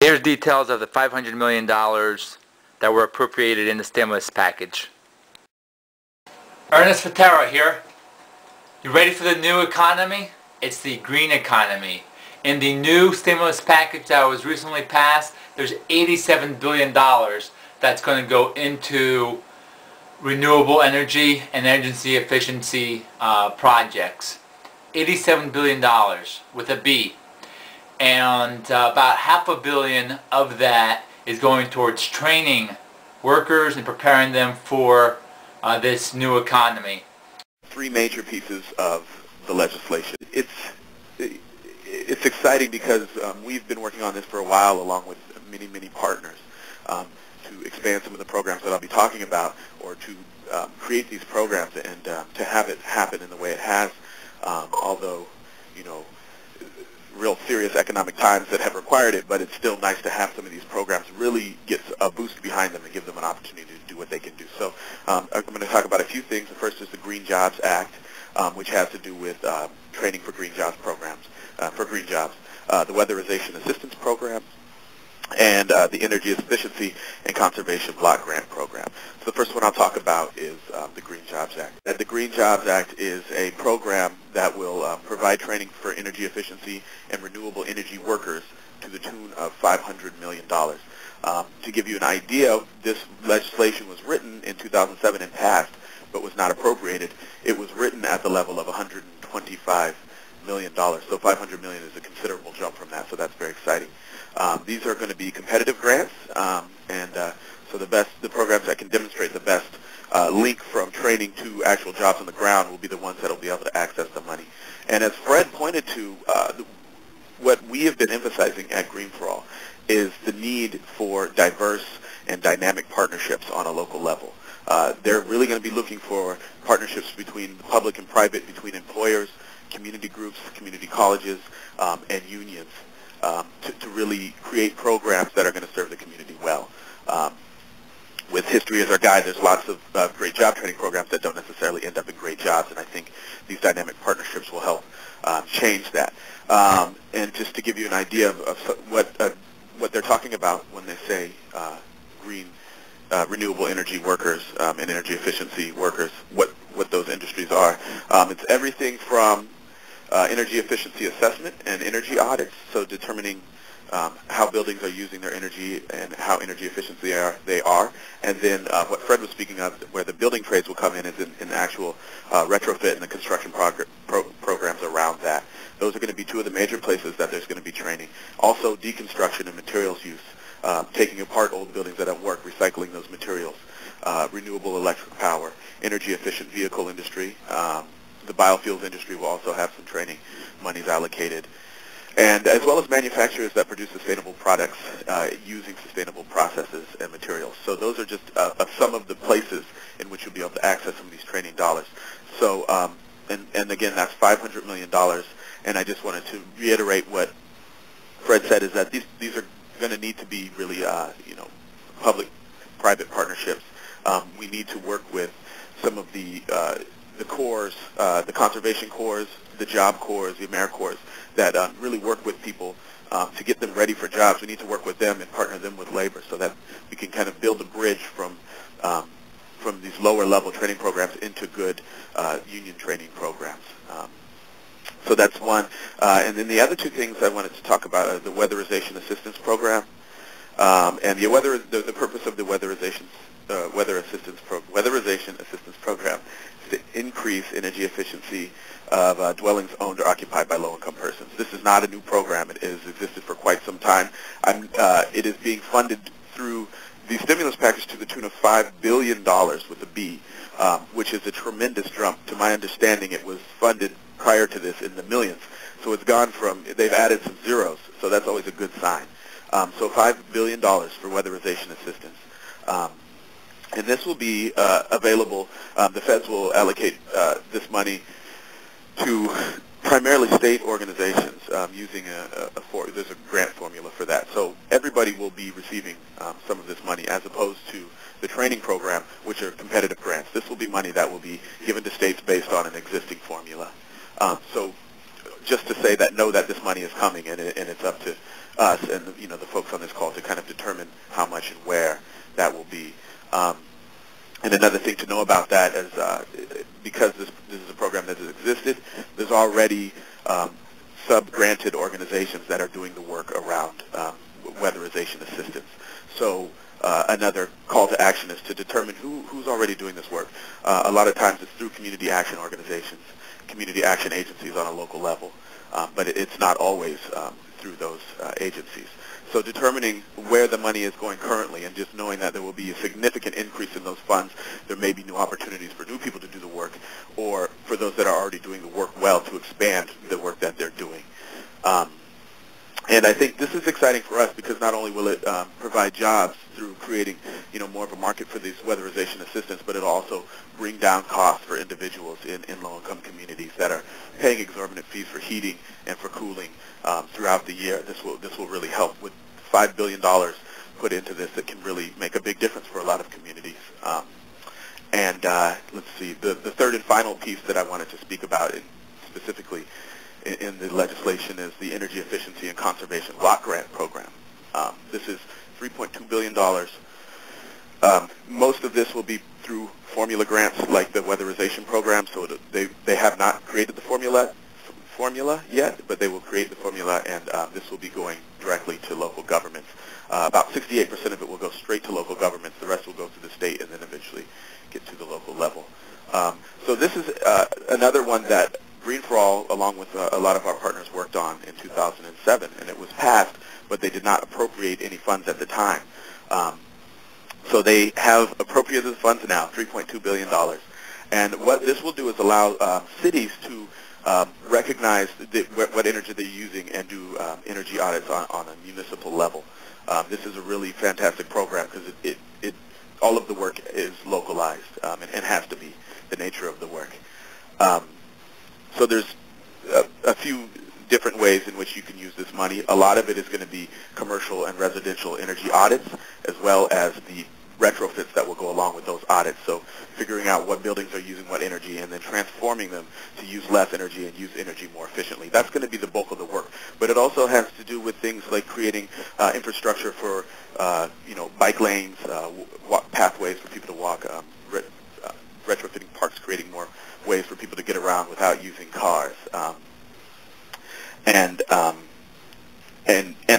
Here's details of the $500 million that were appropriated in the stimulus package. Ernest Feiteira here. You ready for the new economy? It's the green economy. In the new stimulus package that was recently passed, there's $87 billion that's going to go into renewable energy and energy efficiency projects. $87 billion with a B. And about $500 million of that is going towards training workers and preparing them for this new economy. Three major pieces of the legislation. It's exciting because we've been working on this for a while along with many partners to expand some of the programs that I'll be talking about, or to create these programs and to have it happen in the way it has, although, you know, real serious economic times that have required it, but it's still nice to have some of these programs really get a boost behind them and give them an opportunity to do what they can do. So I'm going to talk about a few things. The first is the Green Jobs Act, which has to do with training for green jobs programs, for green jobs, the Weatherization Assistance Program, and the Energy Efficiency and Conservation Block Grant Program. So the first one I'll talk about is the Green Jobs Act. The Green Jobs Act is a program that will provide training for energy efficiency and renewable energy workers to the tune of $500 million. To give you an idea, this legislation was written in 2007 and passed, but was not appropriated. It was written at the level of $125 million. So $500 million is a considerable jump from that, so that's very exciting. These are going to be competitive grants, so the programs that can demonstrate the best link from training to actual jobs on the ground will be the ones that will be able to access the money. And as Fred pointed to, what we have been emphasizing at Green for All is the need for diverse and dynamic partnerships on a local level. They're really going to be looking for partnerships between public and private, between employers, community groups, community colleges, and unions to really create programs that are going to serve the community well. With history as our guide, there's lots of great job training programs that don't necessarily end up in great jobs, and I think these dynamic partnerships will help change that. And just to give you an idea of what they're talking about when they say green, renewable energy workers and energy efficiency workers, what those industries are. It's everything from energy efficiency assessment and energy audits, so determining how buildings are using their energy and how energy efficient they are. And then what Fred was speaking of, where the building trades will come in, is in the actual retrofit and the construction programs around that. Those are going to be two of the major places that there's going to be training. Also, deconstruction and materials use, taking apart old buildings that don't work, recycling those materials, renewable electric power, energy efficient vehicle industry. The biofuels industry will also have some training monies allocated, and as well as manufacturers that produce sustainable products using sustainable processes and materials. So those are just some of the places in which you'll be able to access some of these training dollars. So, and again, that's $500 million, and I just wanted to reiterate what Fred said, is that these are going to need to be really, public-private partnerships. We need to work with some of the corps, the conservation corps, the job corps, the AmeriCorps, that really work with people to get them ready for jobs. We need to work with them and partner them with labor so that we can kind of build a bridge from these lower level training programs into good union training programs. So that's one. And then the other two things I wanted to talk about are the Weatherization Assistance Program, and the purpose of the Weatherization Assistance Program is to increase energy efficiency of dwellings owned or occupied by low-income persons. This is not a new program. It has existed for quite some time. It is being funded through the stimulus package to the tune of $5 billion with a B, which is a tremendous jump. To my understanding, it was funded prior to this in the millions. So it's gone from, they've added some zeros, so that's always a good sign. So $5 billion for weatherization assistance. And this will be available, the feds will allocate this money to primarily state organizations using there's a grant formula for that. So everybody will be receiving some of this money, as opposed to the training program, which are competitive grants. This will be money that will be given to states based on an existing formula. So just to say that know that this money is coming, and it's up to us and the folks on this call to kind of determine how much and where that will be. And another thing to know about that is because this is a program that has existed, there's already sub-granted organizations that are doing the work around weatherization assistance. So another call to action is to determine who's already doing this work. A lot of times it's through community action organizations, community action agencies on a local level, but it's not always through those agencies. So determining where the money is going currently and just knowing that there will be a significant increase in those funds, there may be new opportunities for new people to do the work, or for those that are already doing the work well to expand the work that they're doing. And I think this is exciting for us because not only will it provide jobs through creating, more of a market for these weatherization assistance, but it'll also bring down costs for individuals in low-income communities that are paying exorbitant fees for heating and for cooling throughout the year. This will really help with $5 billion put into this. That can really make a big difference for a lot of communities. And let's see, the third and final piece that I wanted to speak about specifically in the legislation is the Energy Efficiency and Conservation Block Grant Program. This is $3.2 billion. Most of this will be through formula grants like the weatherization program, so they have not created the formula yet, but they will create the formula, and this will be going directly to local governments. About 68% of it will go straight to local governments. The rest will go to the state and then eventually get to the local level. So this is another one that Green for All, along with a lot of our partners, worked on in 2007, and it was passed, but they did not appropriate any funds at the time. So they have appropriated the funds now, $3.2 billion. And what this will do is allow cities to recognize what energy they're using and do energy audits on a municipal level. This is a really fantastic program because all of the work is localized and has to be the nature of the work. So there's a few different ways in which you can use this money. A lot of it is going to be commercial and residential energy audits, as well as the retrofits that will go along with those audits. So figuring out what buildings are using what energy and then transforming them to use less energy and use energy more efficiently. That's going to be the bulk of the work. But it also has to do with things like creating infrastructure for bike lanes, pathways for people to walk, retrofitting parks, creating more ways for people to get around without using cars, and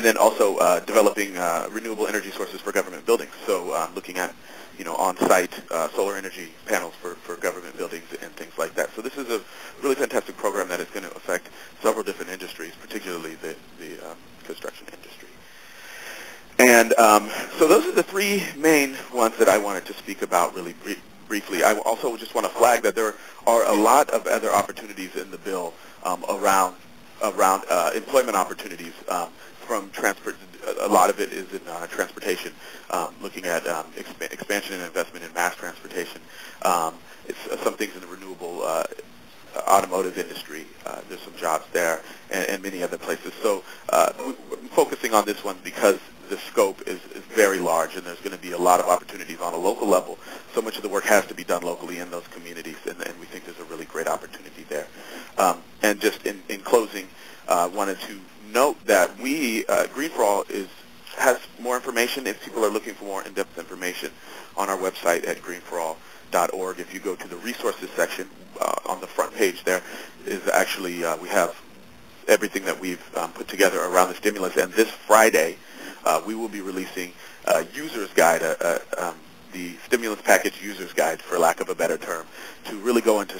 then also developing renewable energy sources for government buildings. So looking at on-site solar energy panels for government buildings and things like that. So this is a really fantastic program that is going to affect several different industries, particularly the construction industry. And so those are the three main ones that I wanted to speak about really briefly. I also just want to flag that there are a lot of other opportunities in the bill around employment opportunities from transport. A lot of it is in transportation, looking at expansion and investment in mass transportation. It's some things in the renewable automotive industry. There's some jobs there and many other places. So I'm focusing on this one because the scope is very large, and there's going to be a lot of opportunities on a local level. So much of the work has to be done locally in those communities, and we think there's a really great opportunity there. And just in closing, wanted to note that Green for All has more information if people are looking for more in-depth information on our website at greenforall.org. If you go to the resources section on the front page, there is actually we have everything that we've put together around the stimulus. And this Friday, we will be releasing a user's guide, the stimulus package user's guide, for lack of a better term, to really go into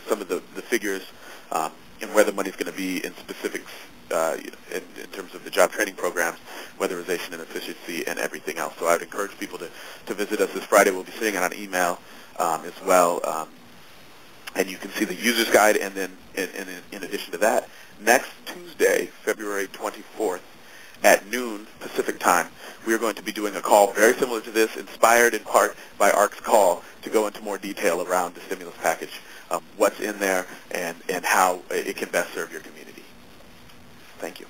some of the figures and where the money is going to be in specifics in terms of the job training programs, weatherization and efficiency, and everything else. So I would encourage people to visit us this Friday. We'll be sending out an email as well. And you can see the user's guide, and then in addition to that, next Tuesday, February 24th, at noon Pacific time, we are going to be doing a call very similar to this, inspired in part by ARC's call, to go into more detail around the stimulus package, what's in there, and how it can best serve your community. Thank you.